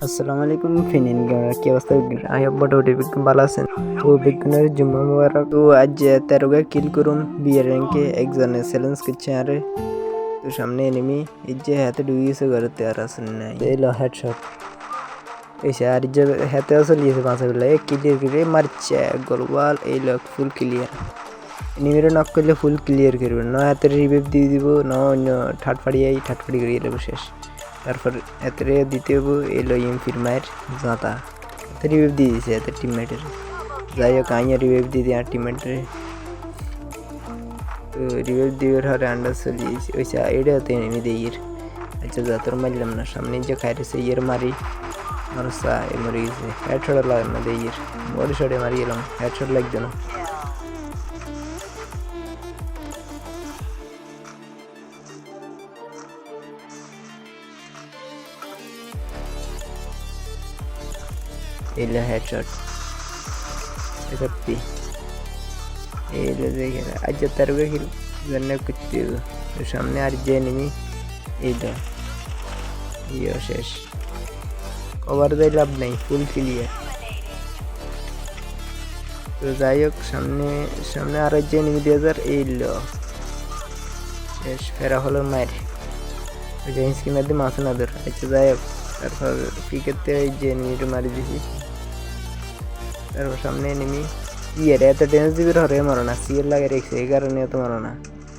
আসসালামু আলাইকুম ফিনিন কি অবস্থা আই হোপ মোটামুটি ভালো আছেন তো বিজ্ঞানের জুম্মা মুবারক তো আজ 13 কিল করুম বিয়ের র্যাঙ্কে একজনে চ্যালেঞ্জ করছে আরে তো সামনে এনিমি এই যে হাতে ঢুকে গেছে ঘরেতে আর আসেন নাই এলো হেডশট এসে আর যে হাতে আসলে গেছে পাঁচা বেলা ক্লিয়ার করে মারছে গোলওয়াল এই লোক ফুল ক্লিয়ার এনিমিরে নক করলে ফুল ক্লিয়ার করবে না হাতে রিভাইভ দিয়ে দিব না অন্য ঠাটফাড়ি করে গেলে শেষ তারপর এতে দিতে হবো এলো এমফির মায়ের জাঁতা এতে রিভাইভ দিয়ে দিয়েছে এতে টিমমেটের যাই হোক আইয়া রিভাইভ দিয়ে দিই আর টিমমেটের তো রিভাইভ দিয়ে হারে আন্ডার চলিয়েছে ওই এটা হতে এনিমি দিয়ে ইয়ের আচ্ছা যা তোর মারলাম না সামনে যে খাইছে ইয়ের মারি মারসা এ মরে গেছে হেডশট লাগান না দিয়ে ইয়ের বডি শটে মারি গেলাম হেডশট লাগছে না এলো হেডশট সত্যি এলো দেখে আজ 13 কিল জন্য করতে সামনে আর যে এনিমি এইটা ইয়ে শেষ কভার দেয় লাভ নেই ফুল ক্লিয়ার তো যাই হোক সামনে আরো যে এনিমি 2000 এইলো শেষ ফেরা হলো মায়ের ওই যে স্কিমের দিয়ে মাছ না ধর আচ্ছা যাই হোক তারপর পিকেতে এই যে এনিমিটা মারি দিছি তারপর সামনে এনিমি ইয়ের এত ড্যামেজ দিবে হরে মারো না সিএল লাগে রেখেছে এই কারণে তো মারো না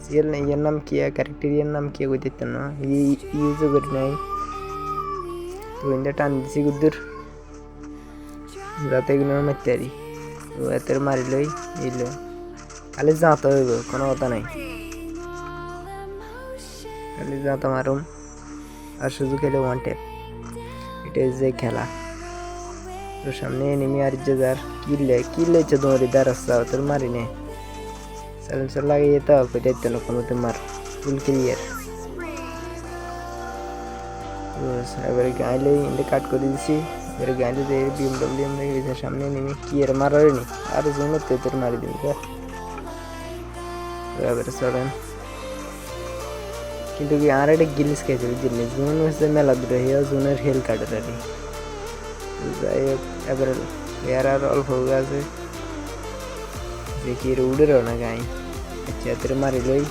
সিএল ইয়ের নাম কি ক্যারেক্টারিয়ার নাম কি কই দিতেন না ইউজও করি নাই তো ইন্দা টান দিছি গুদ্দুর যাতে এগুলো মারতে পারি তো এতের মারিলই এইলো খালি যাতে হইব কোনো কথা নাই খালি যাতে মারুম আর শুধু খেলে ওয়ান ট্যাপ এটা যে খেলা তো সামনে এনিমি আর যে যার কিল্লেছে তোমার ইদার রাস্তা তোর মারি নে সাইলেন্সার লাগিয়ে তো পেটাইতে না কোনো মার ফুল ক্লিয়ার এবারে গাইলে ইন্ডে কাট করে দিছি এবারে গাইলে যে বিএমডব্লিউ রেখে দিয়েছে সামনে এনিমি কি এর মারারনি আর জন্য তোর মারি দিন এবারে চলেন কিন্তু কি আর একটা গিলিস খেয়েছে বুঝলি জুন হচ্ছে মেলা দুটো হিয়া জুনের হেল কার্ডের আর যাই হোক এবারে এর আর অল্প আছে দেখি উড়েরও না গাই আচ্ছা তোর মারিলই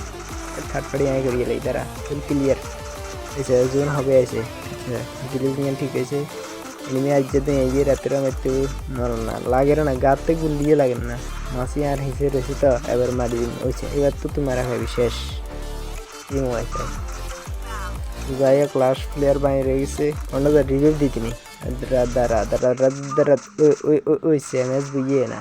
থার্ড আই করিয়ে লাই তারা ফুল ক্লিয়ার এসে জোন হবে আছে আচ্ছা গিলিস নিয়ে ঠিক আছে এনিমি আজ যেতে এই রাতের মধ্যে মর না লাগে না গাতে গুলিয়ে লাগে না মাসি আর হিসে রয়েছে তো এবার মারি দিন ওইছে এবার তো তুমি মারা খাবি শেষ টিম ওয়াইফাই যাই হোক লাস্ট প্লেয়ার বাইরে গেছে অন্য রিভিউ দিতিনি রাত ওই সেমেস বুঝিয়ে না